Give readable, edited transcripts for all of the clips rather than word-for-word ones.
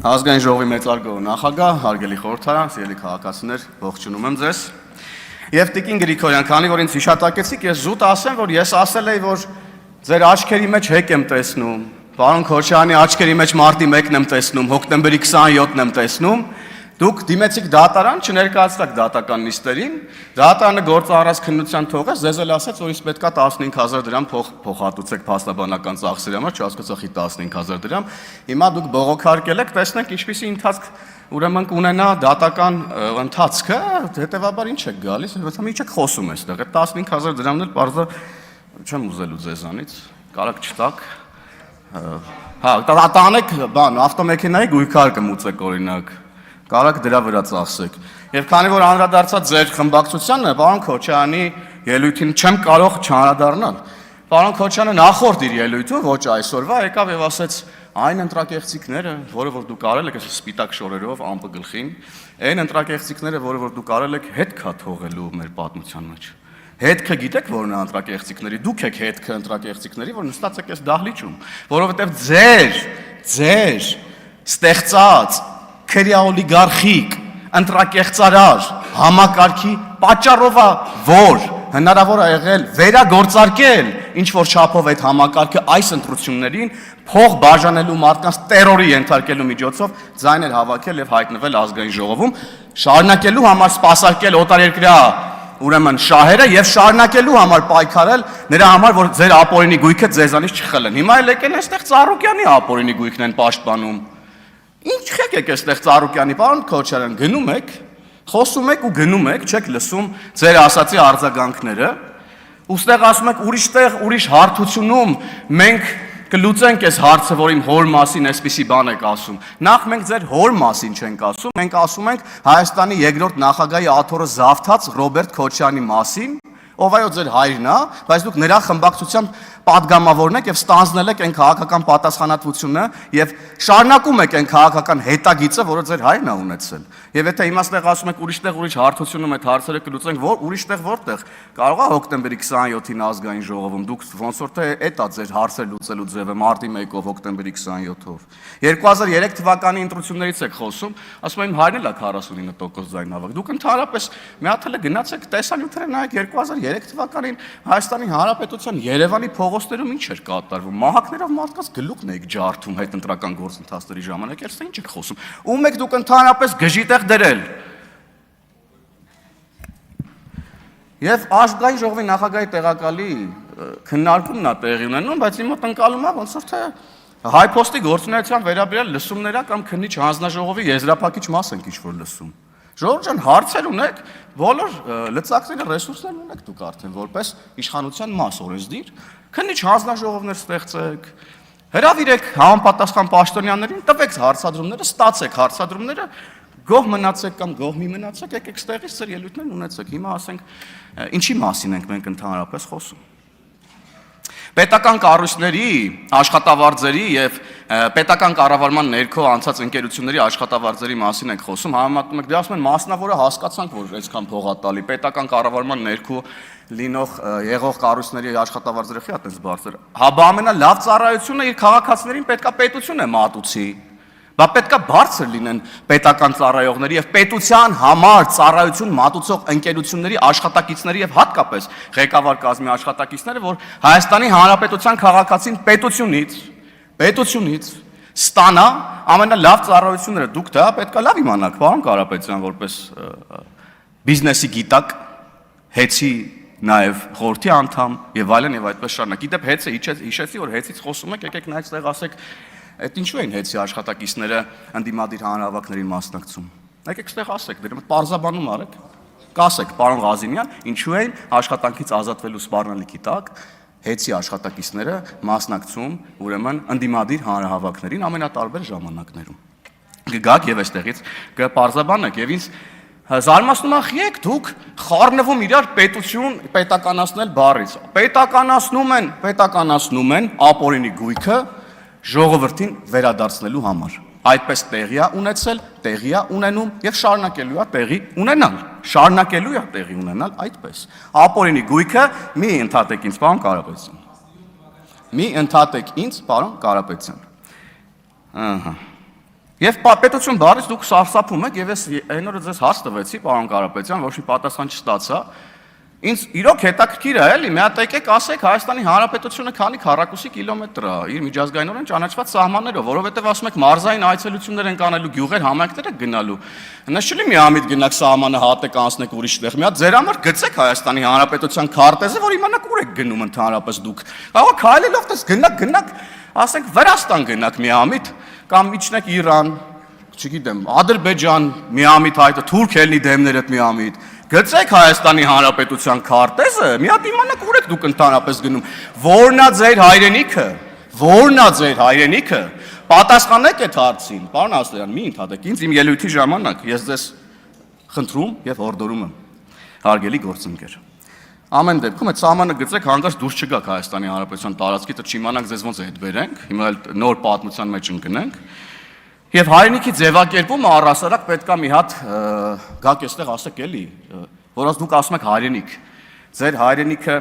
Ազգային ժողովի մեծարգո նախագահ, հարգելի խորհրդարան, սիրելի քաղաքացիներ, ողջունում եմ ձեզ։ Եվ Տիկին Գրիգորյան, քանի որ ինձ հիշատակեցիք, ես զուտ ասեմ, որ ես ասել էի, որ ձեր աչքերի մեջ հեկ եմ տեսնում, պարոն Քոչարյանի աչքերի մեջ մարտի 1-ն եմ տեսնում, հոկտեմբերի 27-ն եմ տեսնում, դուք դիմեցիք դատարան, չներկայացրաք դատական նիստերին, դատարանը գործը առած քննության թողեց, ձեզ էլ ասեց, որ ինձ պետքա 15000 դրամ փոխհատուցեք փաստաբանական ծախսերի համար, չհասկացա 15000 դրամ։ Հիմա դուք բողոքարկել եք, տեսնենք ինչպիսի ընթացք ուրեմն կունենա դատական ընթացքը, հետեւաբար ինչ եք գալիս, ոչ մի չեք խոսում այստեղ, այդ 15000 դրամն էլ բարձր չեմ ուզելու ձեզանից, կարակ չտակ։ Հա, տանեք, բան, ավտոմեքենայի գույքար կմուծեք օրինակ։ Կարակ դրա վրա ծախսեք։ Եվ քանի որ անդրադարձած ձեր խմբակցությանը, պարոն Քոչարյանի ելույթին չեմ կարող չանդրադառնալ։ Պարոն Քոչարյանը նախորդ իր ելույթում, ոչ այսօրվա, եկավ եւ ասեց. այն ընտրակեղծիքները, որը որ դուք արել եք այս սպիտակ շորերով ամպը գլխին, այն ընտրակեղծիքները, որը որ դուք արել եք հետքա թողելու մեր պատմության մեջ։ Հետքը գիտեք որն է ընտրակեղծիքների, դուք եք հետքը ընտրակեղծիքների, որ նստած եք այս դահլիճում, որովհետեւ ձեր ստեղծած քրեաօլիգարխիկ ընտրակեղծարար համակարգի պատճառով է, որ հնարավոր է եղել վերագործարկել ինչ որ չափով այդ համակարգը այս ընտրություններին փող բաժանելու մարդկանց տերորի ենթարկելու միջոցով ձայներ հավաքել եւ հայտնվել ազգային ժողովում, շարունակելու համար սպասարկել օտարերկրյա ուրեմն շահերը եւ շարունակելու համար պայքարել նրա համար, որ ձեր ապօրինի գույքը ձեզանից չխլեն։ Հիմա էլ եկել այստեղ Ծառուկյանի ապօրինի գույքն են պաշտպանում։ Ինչ եք այստեղ Ծառուկյանի, պարոն Քոչարյան, գնում եք, խոսում եք ու գնում եք, չեք լսում ձեր ասացի արձագանքները, ուստեղ ասում եք ուրիշտեղ, ուրիշ հարթությունում մենք կլուծենք այս հարցը, որ իմ հոր մասին այսպիսի բան եք ասում։ Նախ մենք ձեր հոր մասին չենք ասում, մենք ասում ենք Հայաստանի երկրորդ նախագահի աթոռը զավթած Ռոբերտ Քոչարյանի մասին, ով այո ձեր հայրն է, բայց դուք նրա խմբակցության պատգամավորն եք եւ ստանձնել եք այն քաղաքական պատասխանատվությունը եւ շարունակում եք այն քաղաքական հետագիծը, որը ձեր հայրն է ունեցել։ Եվ եթե հիմա ստեղ ասում եք ուրիշտեղ ուրիշ հարթությունում այդ հարցերը կլուծենք, որ ուրիշտեղ որտեղ կարող է հոկտեմբերի 27-ին ազգային ժողովում դուք ոնց որ թե այդ է ձեր հարցեր լուծելու ձևը մարտի 1-ով հոկտեմբերի 27-ով 2003 թվականի ընտրություններից եք խոսում, ասում եմ իմ հայրն էլ է 49% ձայն հավաք։ Դուք ընդհանրապես մի հատ էլ գնացեք տեսանյութերը նայեք 2003 թվականին Հայաստանի Հանրապետության Երևանի փողոցներում ինչ էր կատարվում, մահակներով մարդկանց գլուխն եք ջարդում այդ ընտրական գործընթացների ժամանակ, այստեղ ինչ եք խոսում։ Ում եք դուք ընդհանրապես գժիտեղ դրել։ Եվ ազգային ժողովի նախագահի տեղակալի քննարկումն է տեղի ունենում, բայց իմ մոտ ընկալում է ոնց որ թե հայփոստի գործունեության վերաբերյալ լսումներա կամ քննիչ հանձնաժողովի եզրափակիչ մաս ենք ինչ-որ լսում։ Ժողովուրդ ջան, հարցեր ունեք, բոլոր լծակները, ռեսուրսներ ունեք դուք արդեն որպես իշխանության մաս օրենսդիր, քննիչ հանձնաժողովներ ստեղծեք, հրավիրեք համապատասխան պաշտոնյաներին, տվեք հարցադրումները, ստացեք հարցադրումները, գոհ մնացեք կամ գոհ մի մնացեք, եկեք ստեղից ձեր ելույթներն ունեցեք։ Հիմա ասենք ինչի մասին ենք մենք ընդհանրապես խոսում։ Պետական կառույցների, աշխատավարձերի եւ պետական կառավարման ներքո անցած ընկերությունների աշխատավարձերի մասին ենք խոսում, համեմատում եք, դե ասում են մասնավորը հասկացանք, որ այսքան փող է տալի, պետական կառավարման ներքո լինող եղող կառույցների աշխատավարձերը խի այդպես բարձր։ Հա բա ամենալավ ծառայությունը իր քաղաքացիներին պետքա պետություն է մատուցի։ Բա պետքա բարձր լինեն պետական ծառայողների եւ պետության համար ծառայություն մատուցող ընկերությունների աշխատակիցների եւ հատկապես ղեկավար կազմի աշխատակիցները, որ Հայաստանի Հանրապետության քաղաքացին պետությունից ստանա ամենալավ ծառայությունները։ Դուք դա պետքա լավ իմանաք, պարոն Կարապետյան, որպես բիզնեսի գիտակ, հեծի նաեւ խորհրդի անդամ եւ այլն եւ այդպես շարունակ։ Գիտեք, հեծը հիշեցի, որ հեծից խոսում եք, եկեք նայեք ստեղ ասեք այդ ինչու են հեծի աշխատակիցները ընդդիմադիր հանրահավաքներին մասնակցում։ Եկեք ստեղ ասեք, դրա մոտ պարզաբանում արեք։ Կասեք, պարոն Ղազիմյան, ինչու են աշխատանքից ազատվելու սպառնալիքի տակ հեծի աշխատակիցները մասնակցում ուրեմն ընդդիմադիր հանրահավաքներին ամենատարբեր ժամանակներում։ Գգաք եւ այստեղից կպարզաբանեք եւ ինձ զարմացնում է, եք դուք խառնվում իրար պետություն պետականացնել բառից։ Պետականացնում են ապօրինի գույքը ժողովրդին վերադարձնելու համար։ Այդպես տեղի է ունեցել, տեղի է ունենում եւ շարունակելու է տեղի ունենալ։ Շարունակելու է տեղի ունենալ այդպես։ Ապօրինի գույքը մի ընդհատեք ինձ, պարոն Կարապետյան։ Մի ընդհատեք ինձ, պարոն Կարապետյան։ Ահա։ Եվ պետություն բառից դուք սարսափում եք, եւ ես այն օրը ձեզ հարց տվեցի, պարոն Կարապետյան, ոչ մի պատասխան չստացա։ Ինձ իրոք հետաքրքիր է, էլի, մի հատ եկեք ասեք Հայաստանի Հանրապետությունը քանի քառակուսի կիլոմետր է իր միջազգայինորեն ճանաչված սահմաններով, որովհետեւ ասում եք մարզային այցելություններ են կանելու, գյուղեր, համայնքներ եք գնալու։ Նշելի միամիտ գնաք սահմանը հատեք անցնեք ուրիշ տեղ։ Մի հատ ձեր համար գցեք Հայաստանի Հանրապետության քարտեզը, որ իմանաք ուր եք գնում ընդհանրապես դուք։ Կարող քայլելով դες գնաք, ասենք Վրաստան գնաք միամիտ կամ իջնեք Իրան, չգիտեմ, Ադրբեջան, միամիտ հայտը, Թուրք ելնի դեմներդ միամիտ։ Գցեք Հայաստանի Հանրապետության քարտեզը, մի հատ իմանաք ուր եք դուք ընդհանրապես գնում։ Որն է ձեր հայրենիքը։ Որն է ձեր հայրենիքը։ Պատասխանեք այդ հարցին, պարոն Ասլյան, մի ընդհատեք ինձ իմ ելույթի ժամանակ, ես ձեզ խնդրում եւ հորդորում եմ, հարգելի գործընկեր։ Ամեն դեպքում այդ սահմանը գծեք հանկարծ դուրս չգաք Հայաստանի Հանրապետության տարածքից, դա չիմանանք ձեզ ոնց է հետ բերենք, հիմա էլ նոր պատմության մեջ ընկնենք։ Եվ հայրենիքի ձևակերպումը առհասարակ պետքա մի հատ գաք այստեղ ասեք էլի, որոնց դուք ասում եք հայրենիք։ Ձեր հայրենիքը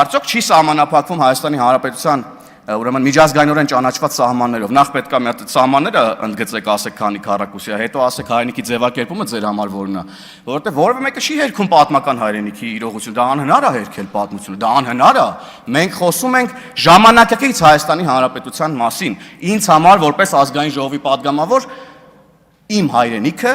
արդյոք չի սահմանափակվում Հայաստանի Հանրապետության ուրեմն միջազգայինորեն ճանաչված սահմաններով։ Նախ պետքա մի հատ սահմանները ընդգծեք, ասեք քանի քառակուսի է, հետո ասեք հայրենիքի ձևակերպումը ձեր համար որն է, որովհետև որևէ մեկը չի հերքում պատմական հայրենիքի իրողություն, դա անհնար է հերքել պատմությունը, դա անհնար է։ Մենք խոսում ենք ժամանակակից Հայաստանի Հանրապետության մասին։ Ինձ համար որպես ազգային ժողովի падգամավոր իմ հայրենիքը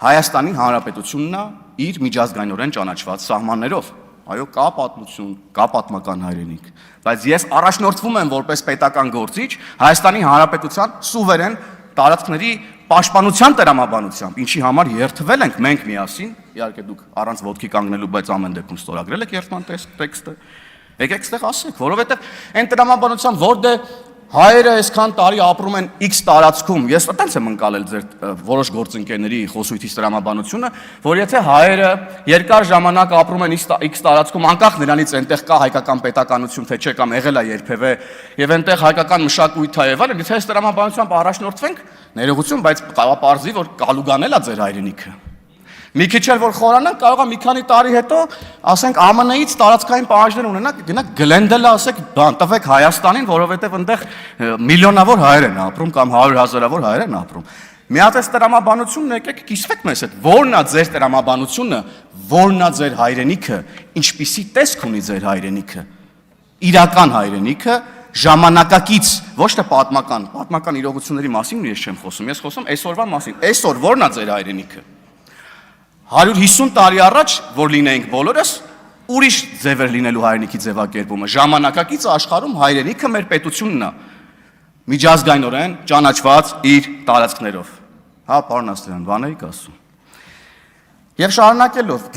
Հայաստանի Հանրապետությունն է իր միջազգայինորեն ճանաչված սահմաններով։ Այո, կա պատմություն, կա պատմական հայրենիք, բայց ես առաջնորդվում եմ որպես պետական գործիչ Հայաստանի Հանրապետության սուվերեն տարածքների պաշտպանության տրամաբանությամբ, ինչի համար երթվել ենք մենք միասին, իհարկե դուք առանց ոտքի կանգնելու, բայց ամեն դեպքում ստորագրել եք երթման տեքստը։ Եկեք ստեղ ասեք, որովհետև այն տրամաբանությամբ, որ հայերը այսքան տարի ապրում են X տարածքում, ես այտենց եմ ընկալել ձեր որոշ գործընկերների խոսույթից տրամաբանությունը, որ եթե հայերը երկար ժամանակ ապրում են X տարածքում, անկախ նրանից այնտեղ կա հայկական պետականություն, թե չէ կամ եղել է երբևէ, եւ այնտեղ հայկական մշակույթ է եւ այլն, եթե այս տրամաբանությամբ առաջնորդվենք, ներողություն, բայց կարող է պարզի, որ կալուգանել է ձեր հայրենիքը։ Մի քիչ էլ որ խորանանք, կարող է մի քանի տարի հետո, ասենք ԱՄՆ-ից տարածքային պահանջներ ունենանք, գնաք Գլենդելը ասեք, բան տվեք Հայաստանին, որովհետև այնտեղ միլիոնավոր հայեր են ապրում կամ 100,000-ավոր հայեր են ապրում։ Մի հատ այս տրամաբանությունն եկեք կիսվեք մեզ հետ։ Որն է ձեր տրամաբանությունը, որն է ձեր հայրենիքը, ինչպիսի տեսք ունի ձեր հայրենիքը։ Իրական հայրենիքը ժամանակակից, ոչ թե պատմական իրողությունների մասին ես չեմ խոսում, ես խոսում այսօրվա մասին։ Այսօր որն է ձեր հայրենիքը։ 150 տարի առաջ, որ լինեինք բոլորս, ուրիշ ձև էր լինելու հայրենիքի ձևակերպումը։ Ժամանակակից աշխարհում հայրենիքը մեր պետությունն է, միջազգայինորեն ճանաչված իր տարածքներով։ Հա, պարոն Ասլյան, բան էիք ասում։ Եվ շարունակելով,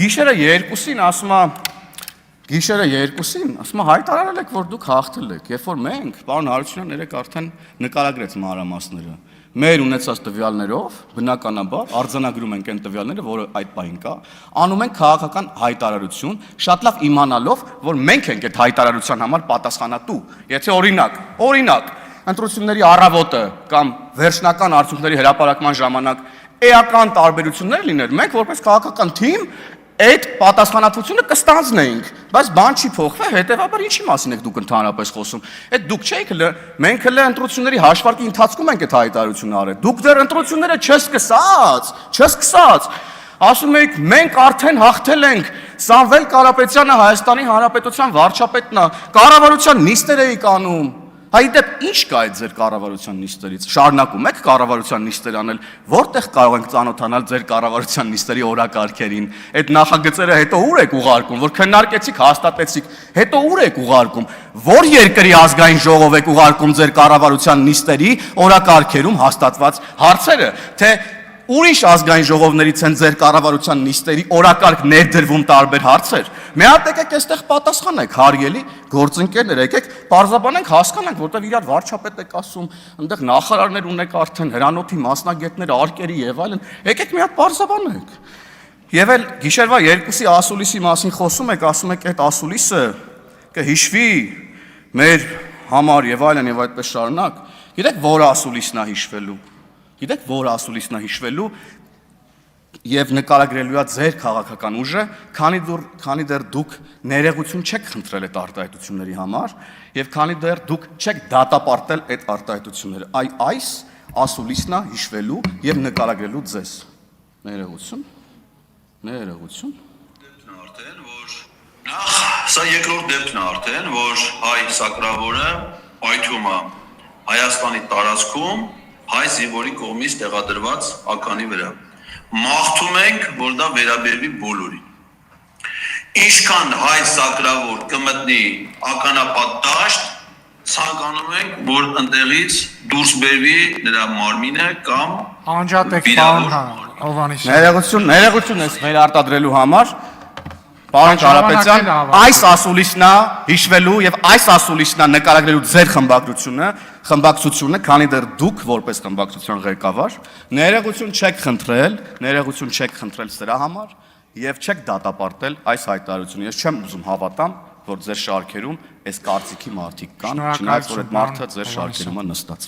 գիշերը երկուսին, հայտարարել եք, որ դուք հաղթել եք, երբ որ մենք, պարոն Հարությունյան, երեք արդեն նկարագրեց մանրամասները։ Մեր ունեցած տվյալներով, բնականաբար, արձանագրում ենք այն տվյալները, որը այդ պահին կա, անում ենք քաղաքական հայտարարություն, շատ լավ իմանալով, որ մենք ենք այդ հայտարարության համար պատասխանատու։ Եթե օրինակ, ընտրությունների առավոտը կամ վերջնական արդյունքների հրապարակման ժամանակ էական տարբերություններ լիներ, մենք որպես քաղաքական թիմ այդ պատասխանատվությունը կստանձնեինք, բայց բան չի փոխվել, հետևաբար ինչի մասին եք դուք ընդհանրապես խոսում։ Այդ դուք չէիք մենք հենց ընտրությունների հաշվարկի ընթացքում ենք այդ հայտարարությունը արել։ Դուք դեռ ընտրությունները չսկսած, ասում եք մենք արդեն հաղթել ենք։ Սամվել Կարապետյանը Հայաստանի Հանրապետության վարչապետն է, կառավարության նիստեր էիք անում։ Հայդեպ ինչ կա այդ ձեր կառավարության նիստերից։ Շարունակում եք կառավարության նիստեր անել, որտեղ կարող ենք ծանոթանալ ձեր կառավարության նիստերի օրակարգերին։ Այդ նախագծերը հետո ուր եք ուղարկում, որ քննարկեցիք, հաստատեցիք, հետո ուր եք ուղարկում, որ երկրի ազգային ժողով եք ուղարկում ձեր կառավարության նիստերի օրակարգերում հաստատված հարցերը, թե ուրիշ ազգային ժողովներից են ձեր կառավարության նիստերի օրակարգ ներդրվում տարբեր հարցեր։ Մի հատ եկեք այստեղ պատասխանեք, հարգելի գործընկերներ, եկեք պարզաբանենք, հասկանանք, որտեղ իրար վարչապետ եք ասում, այնտեղ նախարարներ ունեք արդեն, հրանոթի մասնագետներ, արկերի եւ այլն, եկեք մի հատ պարզաբանենք։ Եվ էլ գիշերվա 2-ի ասուլիսի մասին խոսում եք, ասում եք այդ ասուլիսը կհիշվի մեր համար եւ այլն եւ այդպես շարունակ։ Գիտեք, որ ասուլիսն է հիշվելու։ Գիտեք, որ ասուլիսն է հիշվելու եւ նկարագրելու է ձեր քաղաքական ուժը, քանի դեռ դուք ներողություն չեք խնդրել այդ արտահայտությունների համար եւ քանի դեռ դուք չեք դատապարտել այդ արտահայտությունները։ Այս ասուլիսն է հիշվելու եւ նկարագրելու ձեզ։ Ներողություն։ Դեպքն արդեն, որ նախ սա երկրորդ դեպքն է արդեն, որ հայ սակրավորը պայթում է Հայաստանի տարածքում հայ զինվորի կողմից տեղադրված ականի վրա։ Մաղթում ենք, որ դա վերաբերվի բոլորին։ Ինչքան հայ սակրավոր կմտնի ականապատ դաշտ, ցանկանում ենք, որ ընտեղից դուրս բերվի նրա մարմինը կամ Անջատեք պարոն Հովհաննիսյան։ Ներողություն ես վերարտադրելու համար։ Պարոն Կարապետյան, այս ասուլիսն է հիշվելու եւ այս ասուլիսն է նկարագրելու ձեր խմբակցությունը, քանի դեռ դուք որպես խմբակցության ղեկավար ներողություն չեք խնդրել սրա համար եւ չեք դատապարտել այս հայտարարությունը։ Ես չեմ ուզում հավատամ, որ ձեր շարքերում այս կարծիքի մարդիկ կան, չնայած որ այդ մարդը ձեր շարքերում է նստած։